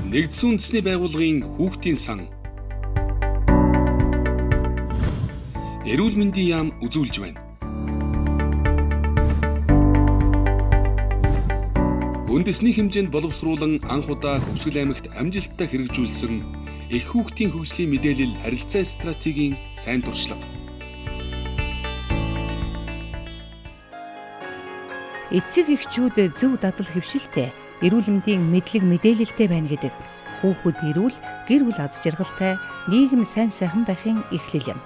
Нэгдсэн үндэсний байгууллагын хүүхдийн сан. Эрүүл мэндийн яам үзүүлж байна. Үндэсний хэмжээнд боловсруулан анх удаа Хөвсгөл аймагт амжилттай хэрэгжүүлсэн их хүүхдийн хөгжлийн мэдээлэл харилцаа стратегийн сайн туршлага. Эцэг эхчүүд зөв дадал хэвшилтэй, эрүүл мэндийн мэдлэг мэдээлэлтэй байна гэдэг хүүхэд эрүүл, гэр бүл аз жаргалтай, нийгэм сайн сайхан байхын эхлэл юм.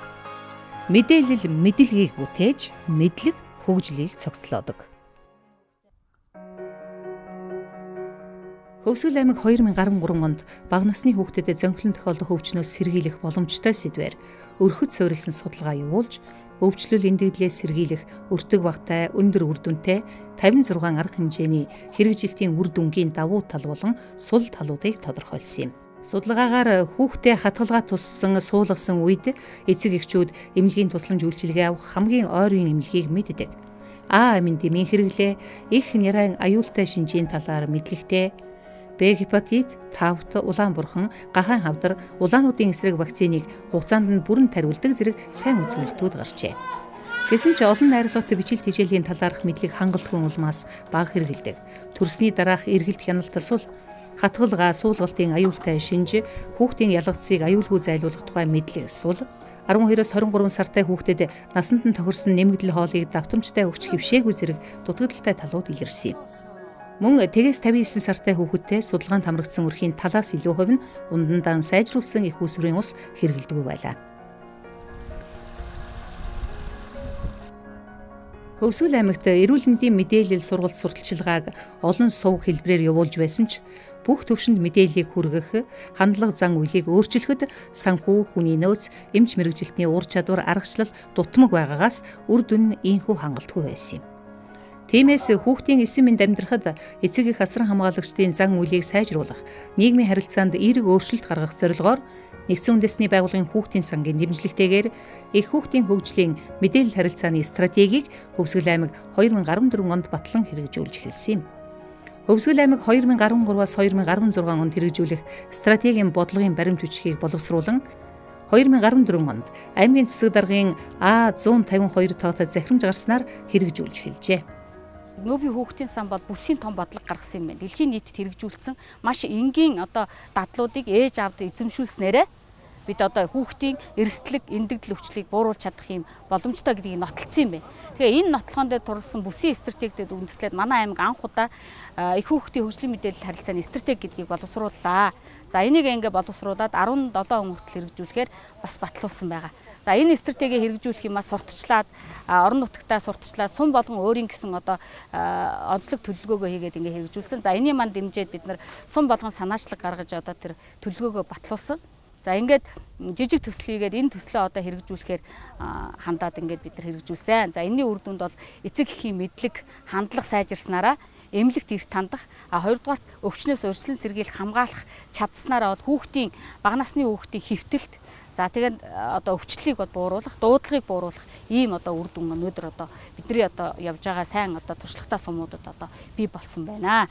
Мэдээлэл мэдлэгийг бүтээж, мэдлэг хөгжлийг цогцлоодог. Хөвсгөл аймаг 2013 онд бага насны хүүхдэд зөнхлөн тохиолдох өвчнөөс сэргийлэх боломжтой сэдвээр өрхөд суурилсан судалгаа явуулж, өвчлөл эндэгдлээс сэргийлэх өртөг багтай, өндөр үр дүнтэй 56 арга хэмжээний хэрэгжилтийн үр дүнгийн давуу тал болон сул талуудыг тодорхойлсон юм. Судалгаагаар хүүхдээ хатгалгаа туссан суулгасан үед эцэг эхчүүд эмнэлгийн тусламж үйлчилгээ авах хамгийн ойрын эмнэлгийг мэддэг. А амин дэмийн хэрэглээ, их нярайн аюултай шинжийн талаар мэдлэгтэй, Б гепатит, тавт, улаан бурхан, гахаан хавдар, улаануудын эсрэг вакциныг хугацаанд нь бүрэн тариулдаг зэрэг сайн үзүүлэлтүүд гарчээ. Гэсэн ч олон найрлагатай бичил тижээлийн талаарх мэдлэг хангалтгүй улмаас бага хэрэгэлдэг. Төрсний дараах эргэлт хяналт сул, хатгалгаа суулгалтын аюултай шинж, хүүхдийн ялгцыг аюулгүй зайлуулах тухай мэдлэг сул, 12-оос 23 сартай хүүхдэд насанд нь тохирсон нэмэгдэл хоолыг давтамжтай өгч хэвшээгүй зэрэг дутагдaltaй талууд илэрсэн юм. Мөн тэгээс 59 сартай хүүхэдтэй судалгаанд хамрагдсан өрхийн талаас илүү хувь нь ундандан сайжруулсан их усрын ус хэрэглэдэг байлаа. Хөвсгөл аймагт эрүүл мэндийн мэдээлэл сургалт сурталчилгааг олон сувг хэлбэрээр явуулж байсан ч бүх төвшөнд мэдээллийг хүргэх, хандлага зан үйлийг өөрчлөхөд санхүү, хүний нөөц, эмч мэрэгжилтний ур чадвар, аргачлал дутмаг байгаагаас үр дүн нь ийхүү хангалтгүй байсан юм. Тиймээс хүүхдийн эсийн мэнд амьдрахад эцэг эх асран хамгаалагчдын зан үйлийг сайжруулах, нийгмийн харилцаанд эерэг өөрчлөлт гаргах зорилгоор нэгдсэн үндэсний байгууллагын хүүхдийн сангийн дэмжлэгтэйгээр их хүүхдийн хөгжлийн мэдээлэл харилцааны стратегийг Хөвсгөл аймаг 2014 онд батлан хэрэгжүүлж эхэлсэн юм. Хөвсгөл аймаг 2013-аас 2016 онд хэрэгжүүлэх стратегийн бодлогын баримт бичгийг боловсруулан 2014 онд аймгийн цэцэг даргын А152 тоотой захирамж гарснаар хэрэгжүүлж эхэлжээ. Нөөбийн хүүхдийн сан бол бүсийн том бодлого гаргасан юм байна. Дэлхийн нийтэд хэрэгжүүлсэн маш энгийн дадлуудыг ээж аавд эзэмшүүлснээрээ бид хүүхдийн эрсдлэг, эндэгдэл өвчлийг бууруулж чадах юм боломжтой гэдгийг нотолцсон юм байна. Тэгэхээр энэ нотлохоон дээр турласан бүсийн стратегитэд үндэслээд манай аймаг анх удаа их хүүхдийн хөгжлийн мэдээлэл харилцааны стратеги гэдгийг боловсрууллаа. За энийг ингээ боловсруулад 17 он хүртэл хэрэгжүүлэхээр бас батлуулсан байгаа. За энэ стратегийг хэрэгжүүлэх юмаа сурталчлаад орон нутгатаа сурталчлаад сум болгон өөрийн гэсэн онцлог төлөвлөгөөгөө хийгээд ингээ хэрэгжүүлсэн. За энэний манд дэмжиж бид нар сум болгон санаачлаг гаргаж тэр төлөвлөгөөгөө батлуулсан. За ингээд жижиг төслийгээд энэ төслөө хэрэгжүүлэхээр хандаад ингээд бид нар хэрэгжүүлсэн. За энэний үр дүнд бол эцэг эхийн мэдлэг, хандлага сайжирснараа эмнэлэгт эрт хандах, хоёрдугаарт өвчнөөс урьдчилан сэргийлэх, хамгаалах чадсанараа хүүхдийн бага насны хүүхдийн хэвтэлт, за тэгээд өвчлөлийг бууруулах, дуудлагыг бууруулах ийм үр дүн өнөөдөр бидний явж байгаа сайн туршлагатай сумуудад бий болсон байна.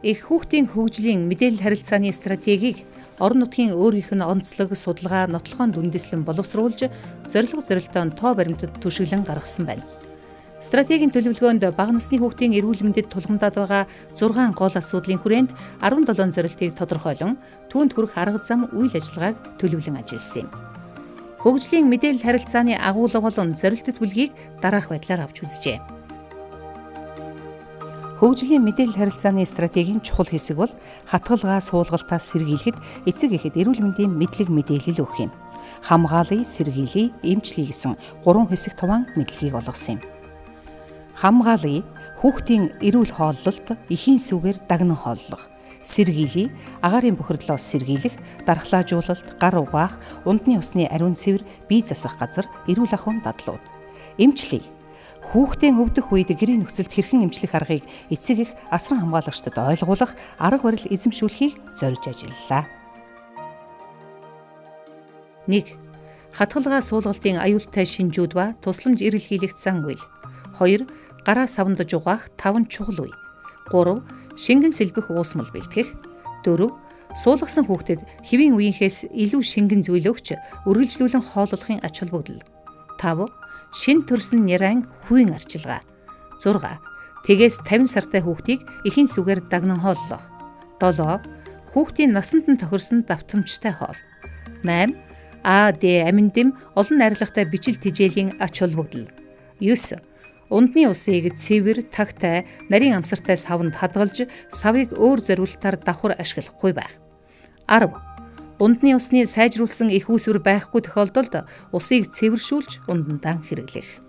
Их хүүхдийн хөгжлийн мэдээлэл харилцааны стратегийг орон нутгийн өөрийнх нь онцлог судалгаа нотлохоонд үндэслэн боловсруулж, зорилттой тоо баримтад түшиглэн гаргасан байна. Стратегийн төлөвлөгөөнд бага насны хүүхдийн эрүүл мэндэд тулгамдаад байгаа 6 гол асуудлын хүрээнд 17 зорилтыг тодорхойлон, түүнд хүрэх арга зам, үйл ажиллагааг төлөвлөн ажилласан юм. Хөгжлийн мэдээлэл харилцааны агуулга болон зорилт төлгийг дараах байдлаар авч үзжээ. Хөгжлийн мэдээлэл харилцааны стратегийн чухал хэсэг бол хатгалгаа суулгалтаас сэргийлэхэд эцэг эхэд эрүүл мэндийн мэдлэг мэдээлэл өгөх юм. Хамгаалъя, сэргийлье, эмчлэе гэсэн 3 хэсэг туваан мэдлэгийг олгосон юм. Хамгаалъя хүүхдийн эрүүл хооллолт, эхийн сүгээр дагнан хооллох. Сэргийлье агаарын бохирдлоос сэргийлэх, дархлаажуулалт, гар угаах, ундны усны ариун цэвэр, бие засах газар, эрүүл ахуйн дадлууд. Эмчлэе хүүхдийн өвдөх үед гэрийн нөхцөлд хэрхэн эмчлэх аргыг эцэг эх асран хамгаалагчдад ойлгуулах, арга барил эзэмшүүлэхийг зорж ажиллалаа. 1. Хатгалгаа суулгалтын аюултай шинжүүд ба тусламж эрэл хийлэгт зан үйл. 2. Гараа савандаж угаах 5 чухал үе. 3. шингэн сэлбэх уусмал бэлтгэх. 4. Суулгасан хүүхдэд хэвийн үеийнхээс илүү шингэн зүйл өгч үргэлжлүүлэн хооллохын ач холбогдол. 5. Шин төрсөн нярайн хүүгийн арчилгаа. 6. Тэгээс 50 сартай хүүхдийг эхийн сүгээр дагнан хооллох. 7. Хүүхдийн насанд нь тохирсон давтамжтай хоол. 8. АД амин дэм олон найрлагатай бичил тижээлийн ач холбогдол. 9. Ундны усыг цэвэр, тагтай, нарийн амсартай савнд хадгалж, савыг өөр зориулалтаар давхар ашиглахгүй байх. 10. Ундны усны сайжруулсан их үүсвэр байхгүй тохиолдолд усыг цэвэршүүлж ундандан хэрэглэх.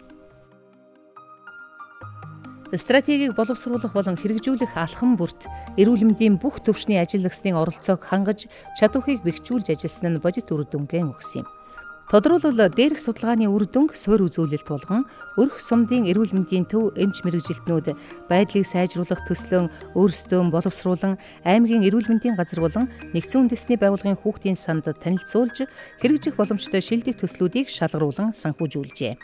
Стратегийг боловсруулах болон хэрэгжүүлэх алхам бүрт эрүүл мэндийн бүх төвшний ажиллагчдын оролцоог хангаж чадварыг бэхжүүлж ажилласан нь бодит үр дүнгээ өгсөн юм. Тодорхойлбол дээрх судалгааны үр дүнг суурь үзүүлэлт болгон өрх сумдын эрүүл мэндийн төв эмч мэрэгжилтнүүд байдлыг сайжруулах төслөн өөрсдөө боловсруулан аймгийн эрүүл мэндийн газар болон нэгдсэн үндэсний байгууллагын хүүхдийн санд танилцуулж хэрэгжих боломжтой шилдэг төслүүдийг шалгаруулан санхүүжүүлжээ.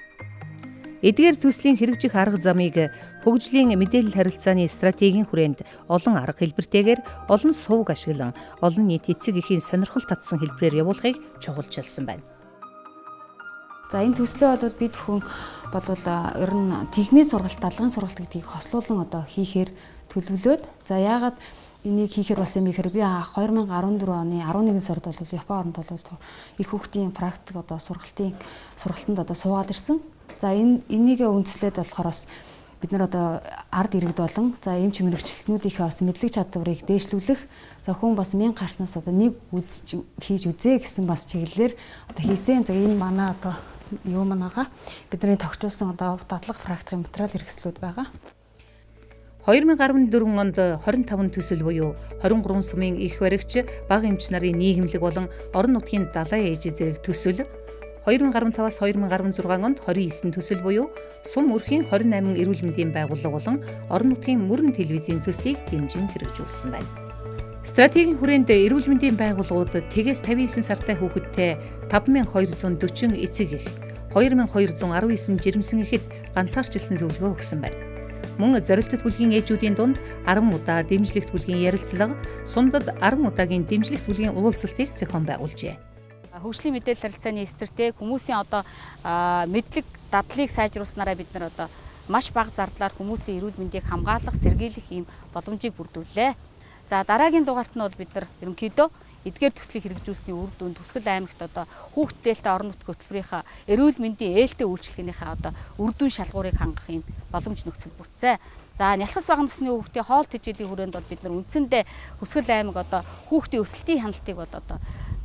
Эдгээр төслийн хэрэгжих арга замыг хөгжлийн мэдээлэл харилцааны стратегийн хүрээнд олон арга хэлбэртэйгээр олон сувг ашиглан олон нийт эцэг эхийн сонирхол татсан хэлбэрээр явуулахыг чухалчилсан байна. За энэ төслөө бол бид хүн болвол ер нь тэгмийн сургалт, дадлгын сургалт гэдгийг хослуулан хийхээр төлөвлөөд за яагаад энийг хийхээр бас юм ихээр би 2014 оны 11 сард бол Япон оронд бол их хүүхдийн практик сургалтанд суугаад ирсэн. За энийг үндэслээд болохоор бас бид нар ард иргэд болон за эмч мэрэгчлэтнүүдийнхээ бас мэдлэг чадварыг дээшлүүлэх за хүн бас 1000 гарснаас нэг хийж үзээ гэсэн бас чиглэлээр хийсэн. За энэ манай юу манайгаа бидний тогтжуулсан дадлага практикийн материал хэрэгслүүд байгаа. 2014 онд 25 төсөл буюу 23 сумын их баригч, бага эмч нарын нийгэмлэг болон орон нутгийн далайн ээжийн зэрэг төсөл, 2015-аас 2016 онд 29 төсөл буюу сум өрхийн 28 эрүүл мэндийн байгууллага болон орон нутгийн мөрөн телевизийн төслийг дэмжин хэрэгжүүлсэн байна. Стратегийн хүрээнд эрүүл мэндийн байгууллагууд тэгээс 59 сартай хүүхэдтэй 5240 эцэг эх, 2219 жирэмсэн эхэд ганцаарчилсан зөвлөгөө өгсөн байна. Мөн зорилттой бүлгийн ээжүүдийн дунд 10 удаа дэмжлэгт бүлгийн ярилцлага, сумдад 10 удаагийн дэмжлэгт бүлгийн уулзалтыг зохион байгуулжээ. Хөгжлийн мэдээлэл харилцааны стратеги хүмүүсийн мэдлэг дадлыг сайжруулснараа бид нар маш бага зардлаар хүмүүсийн эрүүл мэндийг хамгаалах, сэргийлэх ийм боломжийг бүрдүүллээ. За дараагийн дугаарт нь бол бид нар ерөнхийдөө эдгээр төслийг хэрэгжүүлсний үр дүнд Төгсгөл аймагт хүүхдтэй орон нутгийн хөтөлбөрийнхаа эрүүл мэндийн ээлтэй үйлчлэгийнхээ үр дүн шалгуурыг хангах ийм боломж нөхцөл бүрдсэн. За нялхас бага насны хүүхдийн хоол тэжээлийн хүрээнд бол бид нар үндсэндээ Төгсгөл аймаг хүүхдийн өсөлтийн хяналтыг бол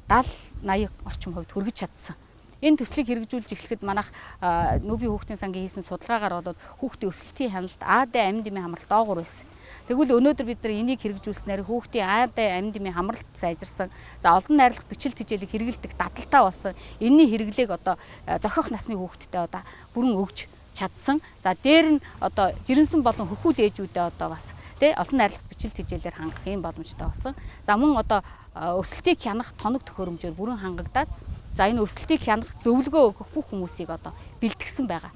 70-80 орчим хувьд хүргэж чадсан. Энэ төслийг хэрэгжүүлж эхлэхэд манайх Нүүбийн хүүхдийн сангийн хийсэн судалгаагаар бол хүүхдийн өсөлтийн хяналт АД амин дэмийн хамралт доогуур байсан. Тэгвэл өнөөдөр бид нар энийг хэрэгжүүлснээр хүүхдийн АД амин дэмийн хамралт сайжирсан. За олон найрлагах бичил тижээлийг хэрэгэлдэг дадалтай болсон. Энэний хэрэглээг зохиох насны хүүхдтэй бүрэн өгж чадсан. За дээр нь жирэмсэн болон хөхүүл ээжүүдээ бас олон найрлагах бичил тижээлээр хангах юм боломжтой болсон. За мөн өсөлтийг хянах тоног төхөөрөмжөөр бүрэн хангагдаад за энэ өсөлтийг хянах зөвлөгөө өгөх бүх хүмүүсийг бэлтгэсэн байгаа.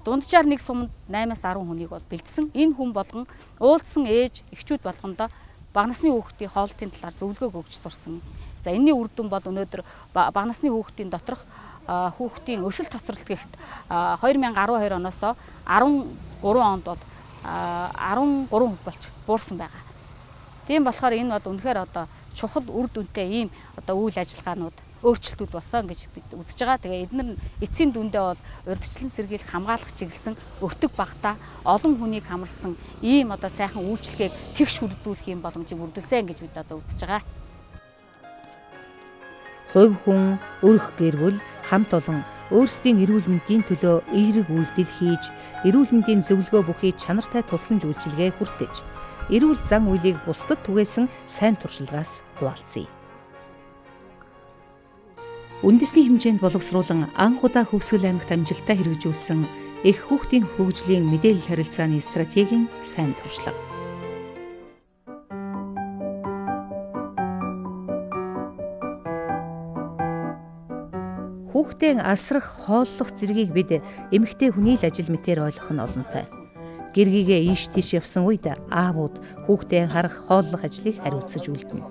Дунджаар нэг сумд 8-10 хүнийг бол бэлдсэн. Энэ хүн болгон уулзсан ээж, эхчүүд болгондоо бага насны хүүхдийн хоолтын талаар зөвлөгөө өгч сурсан. За энэний үр дүн бол өнөөдөр бага насны хүүхдийн доторх хүүхдийн өсөлт тосролт гэхэд 2012 оноос 13 онд бол 13% болж буурсан байгаа. Тийм болохоор энэ бол үнэхээр чухал үр дүнтэй ийм үйл ажиллагаанууд өөрчлөлтүүд болсон гэж бид үзэж байгаа. Тэгээ эдгээр эцсийн дүндээ бол урьдчилан сэргийлэх хамгаалах чиглэсэн өртөг багтаа олон хүнийг хамарсан ийм сайхан үйлчлэгийг тэгш хүрзүүлэх юм боломжийг бүрдүүлсэн гэж бид үзэж байгаа. Хувь хүн, өрх гэр бүл хамт олон өөрсдийн эрүүл мэндийн төлөө эерэг үйлдэл хийж, эрүүл мэндийн зөвлөгөө бүхий чанартай тусламж үйлчилгээ хүртэж, эрүүл зан үйлийг бусдад түгээсэн сайн туршлагаас хуваалцъя. Үндэсний хэмжээнд боловсруулан анх удаа Төгсгөл аймагт амжилттай хэрэгжүүлсэн их хүүхдийн хөгжлийн мэдээлэл харилцааны стратегийн сайн туршлага. Хүүхдийн асрах, хооллох зэргийг бид эмэгтэй хүний л ажил мэтээр ойлгох нь олонтой. Гэргийгээ ийш тийш явсан үед аавууд хүүхдээ харах хооллох ажлыг хариуцаж үлдэнэ.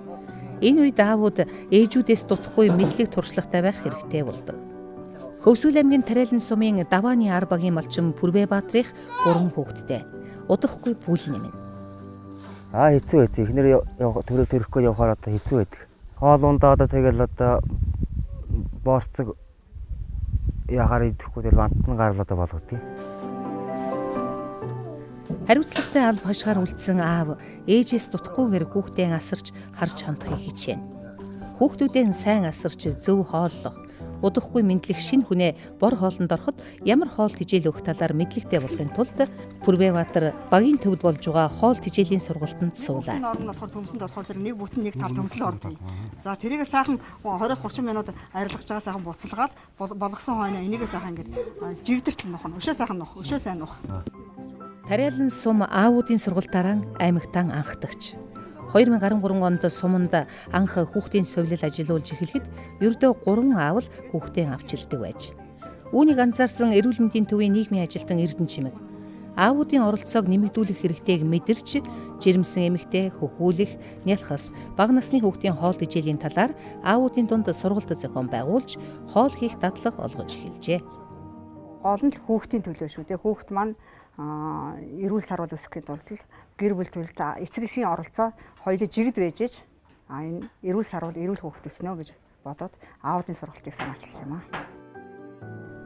Энэ үед аавууд ээжүүдээс дутхгүй мэдлэг туршлагатай байх хэрэгтэй болдог. Хөвсгөл аймгийн Тариалан сумын Давааны ар багийн малчин Пүрбэбаатрих 3 хүүхэдтэй. Удахгүй бүл нэмэн. Хэцүү хэцүү. Эхнэр төрөхгүй явахаар одоо хэцүү байдаг. Хоол ундаа одоо тэгэл одоо боорцог ягаар идэхгүй тэгэл вантан гарлаа болгодгийг. Хариуцлагатай алба хашгаар үлдсэн аав ээжээс дутахгүйгээр хүүхдээ асарч харж хандахыг хичээнэ. Хүүхдүүдээ сайн асарч зөв хооллох, удахгүй мэдлэх шинэ хүнээ бор хоолнд ороход ямар хоол тэжээл өгөх талаар мэдлэгтэй болохын тулд Пүрбэбаатар багийн төвд болж байгаа хоол тэжээлийн сургалтанд суулаа. Орон нь болохоор төмсөнд болохоор тэр нэг бүтэн нэг тал төмсөл ордог. За тэрийг сайхан 20-30 минут арилгаж байгаа сайхан буцалгаад болгосон хойно энийгээ сайхан ингээд жигдэртэл нухна. Өшөө сайхан нух, өшөө сайн нух. Тариалан сум аавуудын сургалтаараа аймагтан анхдагч. 2013 онд суманд анх хүүхдийн сувилал ажиллуулж эхлэхэд ердөө 3 аав л хүүхдээ авч ирдэг байж. Үүнийг анзаарсан эрүүл мэндийн төвийн нийгмийн ажилтан Эрдэнэ Чимэг аавуудын оролцоог нэмэгдүүлэх хэрэгтэйг мэдэрч жирэмсэн эмэгтэй хөхүүлэх, нялхас, бага насны хүүхдийн хоол тэжээлийн талаар аавуудын дунд сургалт зохион байгуулж хоол хийх дадлага олгож эхэлжээ. Гол нь хүүхдийн төлөө шүү дээ. Хүүхд маань эрүүл сарвал өсөхийн тулд гэр бүл төлөлт эцэг эхийн оролцоо хоёулаа жигд байжээж энэ эрүүл сарвал эрүүл хүүхд өснө гэж бодоод аавуудын сургалтыг санаачилсан юм аа.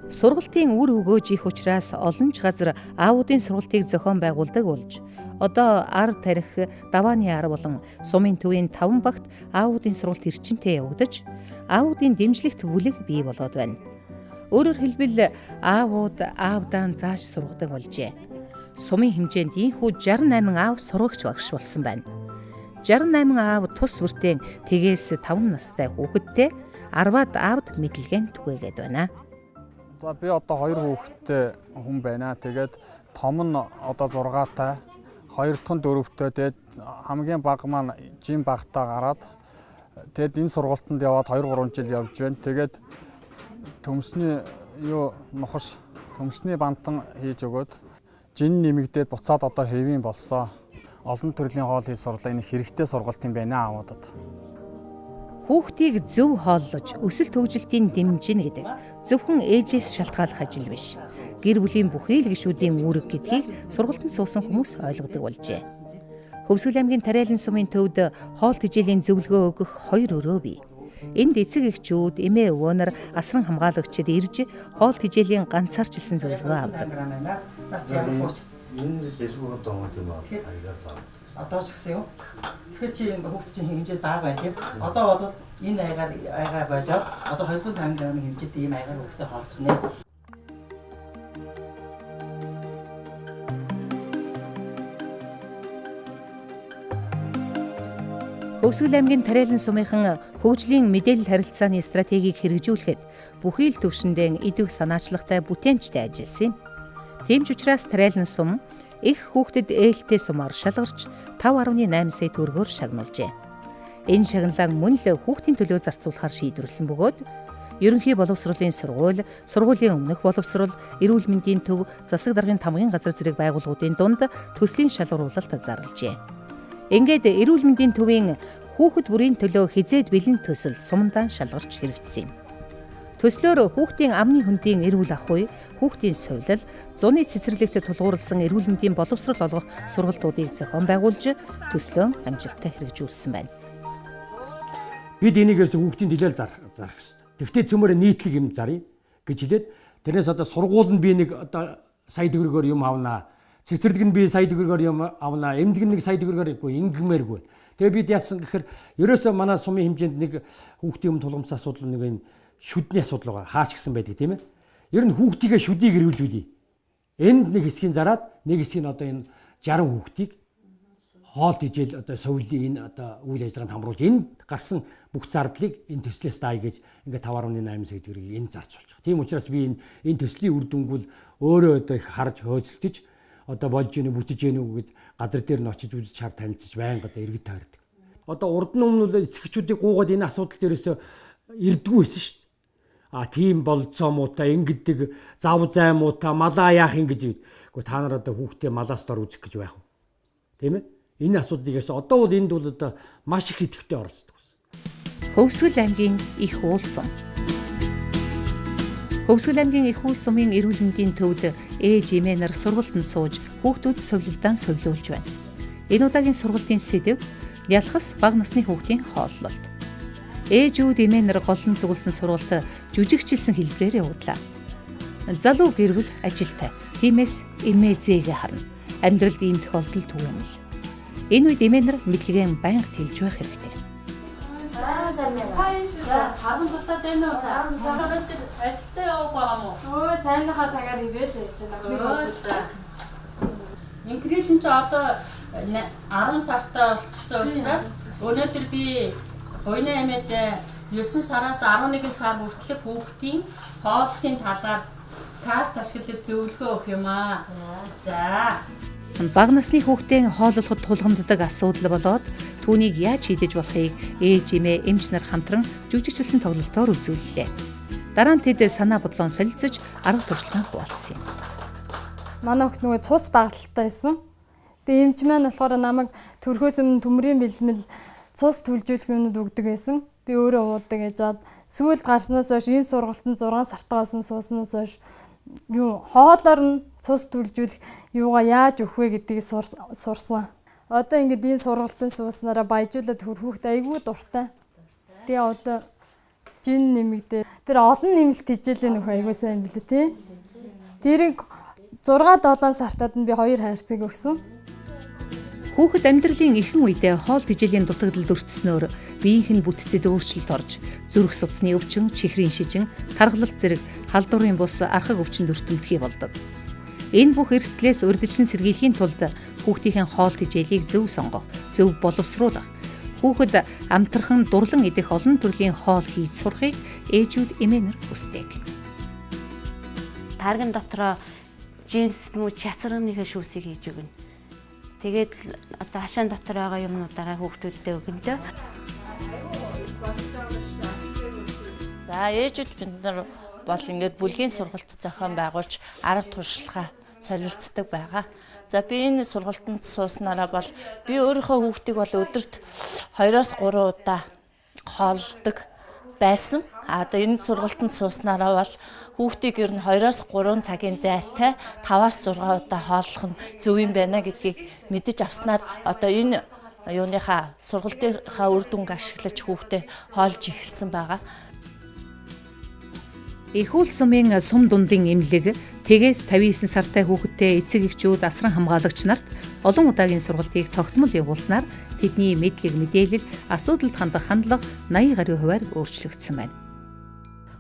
Сургалтын үр өгөөж их учраас олон ч газар аавуудын сургалтыг зохион байгуулдаг болж одоо ар тарих Давааны ар болон сумын төвийн 5 багт аавуудын сургалт эрчимтэй явагдаж аавуудын дэмжлэгт бүлэг бий болоод байна. Өөрөөр хэлбэл аавууд аавдаан зааж сургадаг болжээ. Сумын хэмжээнд ийхүү 68 аав сургагч багш болсон байна. 68 аав тус бүртээ тгээс 5 настай хүүхэдтэй 10-аад аавд мэдлэгээн түгээгээд байна. За би одоо 2 хүүхэдтэй хүн байна. Тэгээд том нь одоо 6-тай, 2 дахь нь 4-тэй. Тэгээд хамгийн бага маань жим багтаа гараад тэгээд энэ сургалтанд яваад 2-3 жил явж байна. Тэгээд төмсний нухаш төмсний бантан хийж өгөөд жин нэмэгдээд буцаад одоо хэвийн болсон. Олон төрлийн хоол хийж сурлаа. Энэ хэрэгтэй сургалт юм байна аавуудад. Хүүхдийг зөв хооллож, өсөл төвжилтийн дэмжинэ гэдэг зөвхөн ээжээс шалтгааллах ажил биш. Гэр бүлийн бүхий л гишүүдийн үүрэг гэдгийг сургалтанд суусан хүмүүс ойлгодог болжээ. Хөвсгөл аймгийн Тариалан сумын төвд хоол тэжээлийн зөвлөгөө өгөх 2 өрөө бий. Энд эцэг эхчүүд, эмээ өвөөнөр, асран хамгаалагчид ирж хоол тэжээлийн ганцаарчилсан зөвлөгөө авдаг. Одоо ч гэсэн юу? Тэгэхээр чи хүүхд чинь хэмжээ бага байна тийм. Одоо бол энэ аягаар болоод одоо 250 г хэмжээтэй ийм аягаар хүүхдэд хооллох нэ. Хөвсгөл аймгийн Тариалан сумынхан хөгжлийн мэдээлэл харилцааны стратегийг хэрэгжүүлэхэд бүхий л төвшөндөө идэвх санаачлагтай бүтээмжтэй ажилласан юм. Тийм ч учраас Тариалан сум их хүүхдэд ээлтэй сумаар шалгарч 5.8 сая төгрөгөөр шагнуулжээ. Энэ шагналаа мөн л хүүхдийн төлөө зарцуулахар шийдвэрлсэн бөгөөд ерөнхий боловсролын сургууль, сургуулийн өмнөх боловсрол, эрүүл мэндийн төв, засаг даргын тамгын газар зэрэг байгууллагуудын дунд төслийн шалгаруулалт зарлажээ. Ингээд эрүүл мэндийн төвийн хүүхэд бүрийн төлөө хизээд бэлэн төсөл сумдаа шалгарч хэрэгжсэн юм. Төслөөр хүүхдийн амны хөндийн эрүүл ах уй, хүүхдийн сувилал, зуны цэцэрлэгт тулгуурласан эрүүл мэндийн боловсрол олгох сургалтуудыг зохион байгуулж төслөө амжилттай хэрэгжүүлсэн байна. Бид энийгээс хүүхдийн төлөө зарах хэрэгтэй. Тэгвэл цөмөр нийтлэг юм заръя гэж хэлээд тэрнээс одоо сургууль нь би нэг одоо сая төгрөгөөр юм авнаа. Цэцэрлэг нь би сая төгрөгөөр юм авнаа. Эмнэлэг нь нэг сая төгрөгөөр ингэмээргүй. Тэгээ бид яасан гэхээр ерөөсөө манай сумын хэмжээнд нэг хүүхдийн өмнө тулгамдсан асуудал нэг юм шүдний асуудал байгаа. Хаач гисэн байдаг тийм ээ. Ер нь хүүхдийнхээ шүдийг эргүүлжүүлээ. Энд нэг хэсгийн зараад нэг хэсгийг одоо энэ 60 хүүхдийг хоол тэжээл одоо сувилийн энэ одоо үйл ажиллагаанд хамруулж энэ гарсан бүх зардлыг энэ төслөөс даая гэж ингээд 5.8 сая төгрөгийг энэ зарцуулж байгаа. Тийм учраас би энэ төслийн үр дүнгууд өөрөө одоо их харж хөөцөлдөж одоо болж ийнө бүтэж ийнө гэд газар дээр нь очиж үзэж хар танилцж байнга одоо иргэд таардаг. Одоо урд нь өмнө нь эцэгчүүдийг гуугаад энэ асуудал дээрээс ирдэггүй байсан шүү дээ. Тийм болцоо муутай ингэдэг зав зай муутай малаа яах ингэж. Гэхдээ та нар одоо хүүхдээ малаас дор үзэх гэж байх уу? Тийм ээ? Энэ асуудлыг яасан одоо бол энд бол одоо маш их идэвхтэй оролцдог байсан. Хөвсгөл аймгийн их уул сум. Хөвсгөл аймгийн их уул сумын эрүүл мэндийн төвд ээж эмээнэр сургалтанд сууж хүүхдүүд сувлилдаан сувлуулж байна. Энэ удаагийн сургалтын сэдэв ялхас бага насны хүүхдийн хооллолт. Ээжүүд эмээнэр голлон зүгэлсэн сургалт жүжигчилсэн хэлбэрээр явууллаа. Залуу гэр бүл ажилтай. Тиймээс эмээ зээгээ харна. Амьдралд ийм тохиолдол түгээнэ л. Энэ үед эмээнэр мэдлэгээ байнга тэлж байх хэрэгтэй. Харан тусаад байна уу? Ажилдаа явах байгаа мó. Өө цайныхаа цагаар ирээл явж байна. Инкришн ч одоо 10 сартаа болчихсон учраас өнөөдөр би Хойно аймад 9 сараас 11 сар хүртэлх хүүхдийн хооллолтын талаар карт ашиглаж зөвлөгөө өгөх юм аа. За. Бага насны хүүхдийн хооллоход тулгамддаг асуудал болоод түүнийг яаж шийдэж болохыг ээж эмээ эмч нар хамтран жүжигчилсэн тоглолтоор үзүүллээ. Дараа нь тэд санаа бодлон солилцож арга туршлагын хуваалцсан юм. Манай хүүхд нөгөө цус багталтай байсан. Тэгээ эмч маань болохоор намайг төрхөөс өмнө төмрийн бэлмэл цус түлжүүлэх юмнууд өгдөг байсан. Би өөрөө уудаг гэж бод. Сүүлд гарснаас хойш энэ сургалтанд 6 сартаас нь сууснаас хойш хоолоор нь цус түлжүүлэх юугаа яаж өгөх вэ гэдгийг сурсан. Одоо ингээд энэ сургалтын сууснараа баяжуулаад хөрхүүхт айгүй дуртай. Тэгээ одоо жин нэмэгдээ. Тэр олон нэмэлт хичээлийн нөх айгүй сайн билээ тий. Тэрийг 6-7 сартад нь би 2 хайрцаг өгсөн. Хүүхэд амьдралын ихэнх үедээ хоол тэжээлийн дутагдалд өртснөөр биеийнх нь бүтцэд өөрчлөлт орж зүрх судасны өвчин, чихрийн шижин, тархалт зэрэг халдварын бус архаг өвчнөд өртөмтгий болдог. Энэ бүх эрсдлээс урьдчилан сэргийлэхийн тулд хүүхдийн хоол тэжээлийг зөв сонгох, зөв боловсруулах, хүүхэд амтрхан дурлан идэх олон төрлийн хоол хийж сурахыг ээжүүд эмээнэр хүсдэг. Тарган дотроо джинс муу чацрааныхаа шүүсийг хийж өгнө. Тэгээд одоо хашаан дотор байгаа юмнуудаараа хүүхдүүдтэй өгнө. За ээжүүд бид нар бол ингээд бүлгийн сургалт зохион байгуулж арга туршлагаа солилцдог байгаа. За би энэ сургалтанд сууснараа бол би өөрийнхөө хүүхдийг бол өдөрт 2-3 удаа хоолдог байсан. Одоо энэ сургалтанд сууснараа бол хүүхдийг ер нь 2-3 цагийн зайтай 5-6 удаа хооллох нь зөв юм байна гэдгийг мэдэж авснаар одоо энэ юуныхаа сургалтынхаа үр дүнг ашиглаж хүүхдээ хоолж эхэлсэн байгаа. Их уул сумын сум дундын эмнэлэг тэгээс 59 сартай хүүхэдтэй эцэг эхчүүд асран хамгаалагч нарт олон удаагийн сургалтыг тогтмол явуулснаар тэдний мэдлэг мэдээлэл асуудалд хандах хандлага 80 гаруй хувиар өөрчлөгдсөн байна.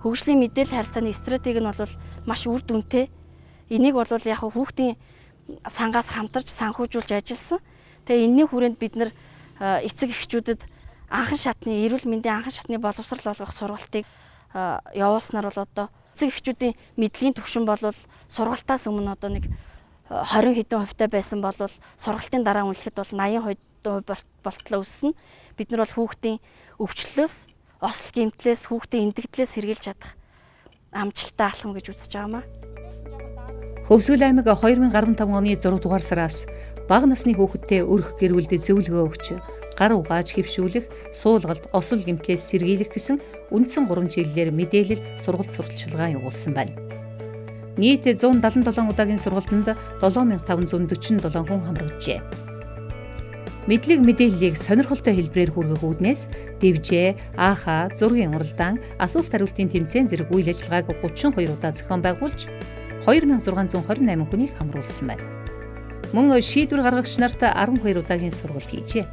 Хөгжлийн мэдээлэл харилцааны стратеги нь бол маш үр дүнтэй. Энийг бол яг хүүхдийн сангаас хамтарч санхүүжүүлж ажилласан. Тэгээ энэний хүрээнд бид нар эцэг эхчүүдэд анхан шатны эрүүл мэндийн анхан шатны боловсрол олгох сургалтыг явуулснаар бол одоо эцэг эхчүүдийн мэдлийн түвшин бол сургалтаас өмнө одоо нэг 20 хэдэн хувьтай байсан бол сургалтын дараа үнэлэхэд бол 80% болтлоо өссөн. Бид нар бол хүүхдийн өвчлөлөөс, осол гэмтлээс, хүүхдийн эндэгдлээс сэргийлж чадах амжилттай алхам гэж үзэж байгаамаа. Хөвсгөл аймаг 2015 оны 6 дугаар сараас бага насны хүүхэдтэй өрх гэр бүлд зөвлөгөө өгч гар угааж хэвшүүлэх, суулгалт, осол гэмтлээс сэргийлэх гэсэн үндсэн 3 чиглэлээр мэдээлэл, сургалт сурталчилгаа явуулсан байна. Нийт 177 удаагийн сургалтанд 7547 хүн хамрагджээ. Мэдлэг мэдээллийг сонирхолтой хэлбэрээр хүргэх үүднээс дэвжээ, аахаа, зургийн уралдаан, асуулт хариултын тэмцээн зэрэг үйл ажиллагааг 32 удаа зохион байгуулж 2628 хүнийг хамруулсан байна. Мөн шийдвэр гаргагч нарт 12 удаагийн сургалт хийжээ.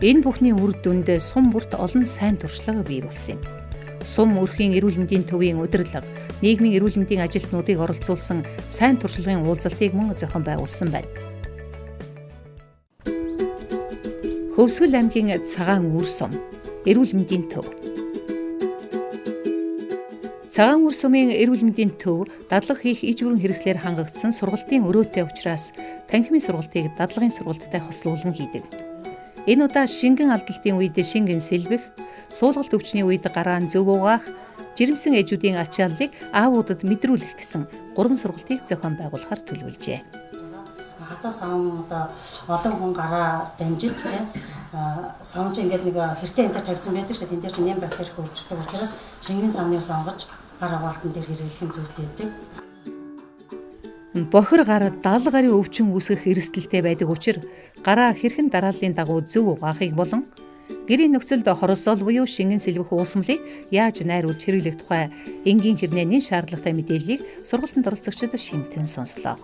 Энэ бүхний үр дүнд сум бүрт олон сайн туршлага бий болсон юм. Сум өрхийн эрүүл мэндийн төвийн удирдлага, нийгмийн эрүүл мэндийн ажилтнуудыг оролцуулсан сайн туршлагын уулзалтыг мөн зохион байгуулсан байна. Хөвсгөл аймгийн цагаан үр сум, эрүүл мэндийн төв. Цагаан үр сумын эрүүл мэндийн төв дадлага хийх иж бүрэн хэрэгслээр хангагдсан сургалтын өрөөтэй учраас танхимын сургалтыг дадлагын сургалттай хослуулан хийдэг. Энэ удаа шингэн алдалтын үед шингэн сэлбэх, суулгалт өвчний үед гараан зөв угаах, жирэмсэн ээжүүдийн ачааллыг аавуудад мэдрүүлэх гэсэн 3 сургалтыг зохион байгуулахаар төлөвлөжээ. Хатуу савн одоо олон хүн гараа дамжиж тийм савн чинь ингээд нэг хэртэй энэ тавьсан байдаг шүү дээ. Тэн дээр чинь нэм байх хэрэг хөвчдөг учраас шингэн савныг сонгож гар аваалтан дээр хэрэглэхийн зүйтэй байдаг. Бохир гар 70 гарын өвчин үүсгэх эрсдэлтэй байдаг учраас гараа хэрхэн дарааллын дагуу зөв угаахыг болон гэрийн нөхцөлд хоросол буюу шингэн сэлбэх уусмлыг яаж найруулж хэрэглэх тухай энгийн хэрнээний шаардлагатай мэдээллийг сургалтанд оролцогчдод шимтэн сонслоо.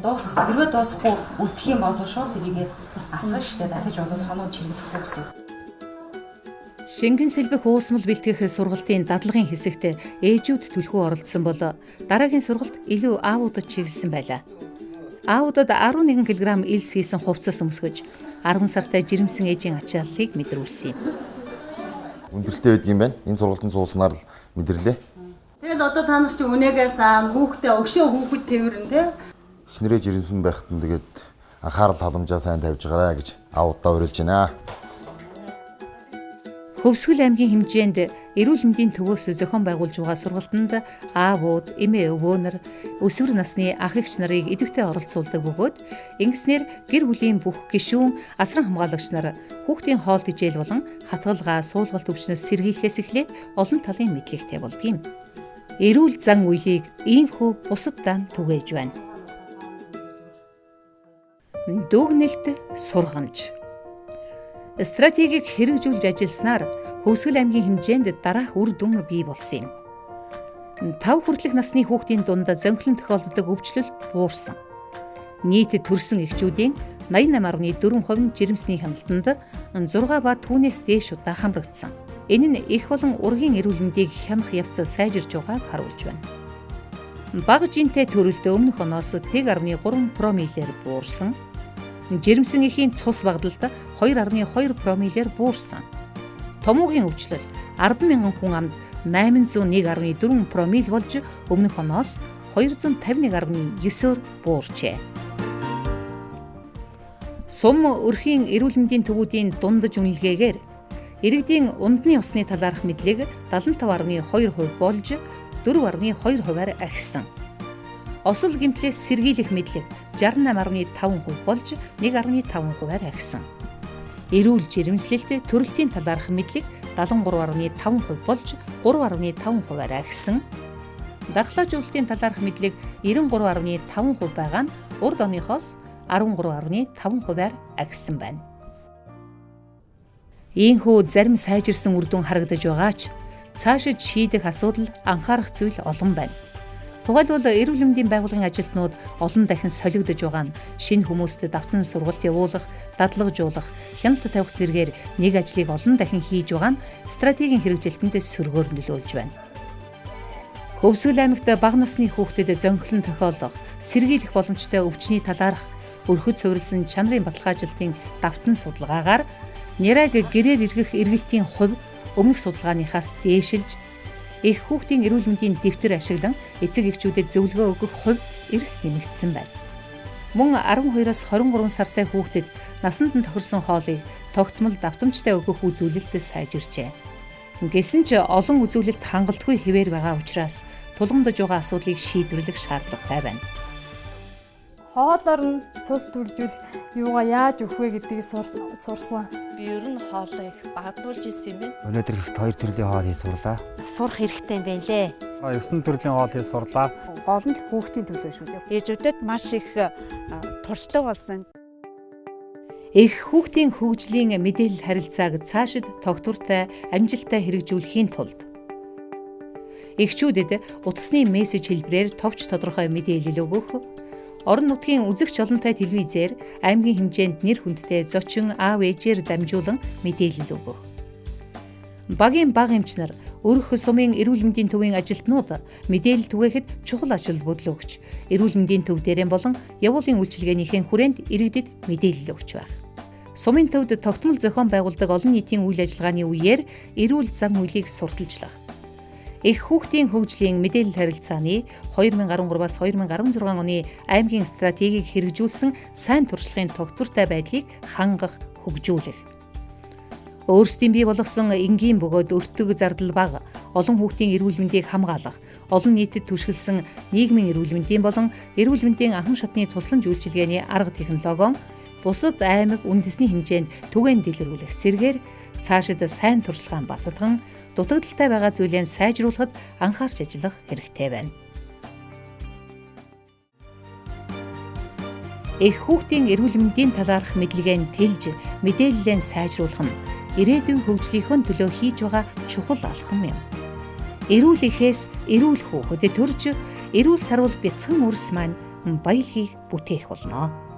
Хэрвээ дуусахгүй үлдэх юм бол шууд тэрийгээ асгана шүү дээ. Дахиж болов хоноод чиглэхгүй гэсэн. Шингэн сэлбэх уусмал бэлтгэх сургалтын дадлагын хэсэгт ээжүүд түлхүү оролцсон бол дараагийн сургалт илүү аавуудад чиглэсэн байлаа. Аавуудад 11 кг элс хийсэн хувцас өмсгөж 10 сартай жирэмсэн ээжийн ачааллыг мэдрүүлсэн юм. Өндөрлөлтэй байдаг юм байна. Энэ сургалтын сууснаар л мэдэрлээ. Тэгэл одоо та нар чи үнээгээ саан хүүхдээ өшөө хүүхэд тэрэн тий. Эхнэрээ жирэмсэн байхад нь тэгээд анхаарал халамжаа сайн тавьж гараа гэж аавуудаа уриалж байна. Хөвсгөл аймгийн хэмжээнд эрүүл мэндийн төвөөс зохион байгуулж байгаа сургалтанд аавууд, эмээ өвгөөнөр, өсвөр насны ах эгч нарыг идэвхтэй оролцуулдаг бөгөөд ингэснээр гэр бүлийн бүх гишүүн, асран хамгаалагч нар хүүхдийн хоол тэжээл болон хатгалгаа, суулгалт өвчнөөс сэргийлэхээс эхлээд олон талын мэдлэгтэй болдгийм. Эрүүл зан үйлийг ийхүү бусад даан түгээж байна. Дүгнэлт сургамж. Стратегийг хэрэгжүүлж ажилласнаар Хөвсгөл аймгийн хэмжээнд дараах үр дүн бий болсон юм. 5 хүртэлх насны хүүхдийн дунд зөнхлөн тохиолддог өвчлөл буурсан. Нийт төрсэн эхчүүдийн 88.4% жирэмсний хяналтанд 6 ба түүнээс дээш удаа хамрагдсан. Энэ нь их болон ургийн эрүүл мэндийг хянах явц сайжирч байгааг харуулж байна. Бага жинтэй төрөлт өмнөх оноос 1.3 промиллээр буурсан. Жирэмсэн эхийн цус багталд 2.2 промиллээр буурсан. Томоогийн өвчлөл 10,000 хүн амд 801.4 промил болж өмнөх оноос 251.9-оор буурчээ. Сум өрхийн эрүүл мэндийн төвүүдийн дундаж үнэлгээгээр иргэдийн ундны усны талаарх мэдлэг 75.2% болж 4.2%-аар ахисан. Осол гэмтлээс сэргийлэх мэдлэг 68.5% болж 1.5%-аар ахисан. Эрүүл жирэмслэлт төрөлтийн талаарх мэдлэг 73.5% болж 3.5%-аар ахисан. Дархлаажуулалтын талаарх мэдлэг 93.5% байгаа нь урд оныхоос 13.5%-аар ахисан байна. Ийхүү зарим сайжирсан үр дүн харагдаж байгаа ч цаашид шийдэх асуудал анхаарах зүйл олон байна. Тухайлбал эрүүл мэндийн байгууллагын ажилтнууд олон дахин солигдож байгаа нь шинэ хүмүүст давтан сургалт явуулах, дадлагжуулах, хяналт тавих зэргээр нэг ажлыг олон дахин хийж байгаа нь стратегийн хэрэгжилтэнд сөргөөр нөлөөлж байна. Хөвсгөл аймагт бага насны хүүхдэд зөнхлөн тохиолдох, сэргийлэх боломжтой өвчний талаарх өрхөд суурилсан чанарын баталгаажлалтын давтан судалгаагаар нярайг гэрээр эргэх эргэлтийн хувь өмнөх судалгааныхаас дээшилж их хүүхдийн эрүүл мэндийн дэвтэр ашиглан эцэг эхчүүдэд зөвлөгөө өгөх хувь эрс нэмэгдсэн байна. Мөн 12-оос 23 сартай хүүхдэд насанд нь тохирсон хоолыг тогтмол давтамжтай өгөх үзүүлэлт сайжирчээ. Гэсэн ч олон үзүүлэлт хангалтгүй хэвээр байгаа учраас тулгамдж байгаа асуудлыг шийдвэрлэх шаардлагатай байна. Хоолоор нь цус түлжүүл юугаа яаж өгөх вэ гэдгийг сурсан. Би ер нь хоолоо их багдуулж ирсэн юм байна. Өнөөдөр ихт 2 төрлийн хоол хийж сурлаа. Сурах хэрэгтэй юм байна лээ. 9 төрлийн хоол хийж сурлаа. Гол нь хүүхдийн төлөө шүү дээ. Ээжүүдэд маш их туршлага болсон. Их хүүхдийн хөгжлийн мэдээлэл харилцааг цаашид тогтвортой, амжилттай хэрэгжүүлэхийн тулд эхчүүдэд утасны мессеж хэлбэрээр товч тодорхой мэдээлэл өгөх, орон нутгийн үзэгч олонтой телевизээр аймгийн хэмжээнд нэр хүндтэй зочин аав ээжээр дамжуулан мэдээлэл өгөх. Багийн бага эмч нар өрх сумын эрүүл мэндийн төвийн ажилтнууд мэдээлэл түгээхэд чухал ажил бодол өгч, эрүүл мэндийн төв дээрээ болон явуулын үйлчилгээнийхэн хүрээнд иргэдэд мэдээлэл өгч байна. Сумын төвд тогтмол зохион байгуулдаг олон нийтийн үйл ажиллагааны үеэр эрүүл зан үйлийг сурталчлах. Их хүүхдийн хөгжлийн мэдээлэл харилцааны 2013-аас 2016 оны аймгийн стратегийг хэрэгжүүлсэн сайн туршлагын тогтвортой байдлыг хангах, хөгжүүлэх. Өөрсдийн бий болгосон энгийн бөгөөд өртөг зардал бага, олон хүүхдийн эрүүл мэндийг хамгаалах, олон нийтэд түшгэлсэн нийгмийн эрүүл мэндийн болон эрүүл мэндийн анхан шатны тусламж үйлчилгээний арга технологион бусад аймаг үндэсний хэмжээнд түгээн дэлгэрүүлэх зэргээр цаашид сайн туршлагаан баттган дутагдaltaй байгаа зүйлээ сайжруулахад анхаарч ажиллах хэрэгтэй байна. Их хүүхдийн эрүүл мэндийн талаарх мэдлэгээ тэлж мэдээллээ сайжруулах нь ирээдүйн хөгжлийнхөө төлөө хийж байгаа чухал алхам юм. Эрүүл эхээс эрүүл хүүхэд төрж эрүүл сарвал бяцхан үрс маань баялагийг бүтээх болно.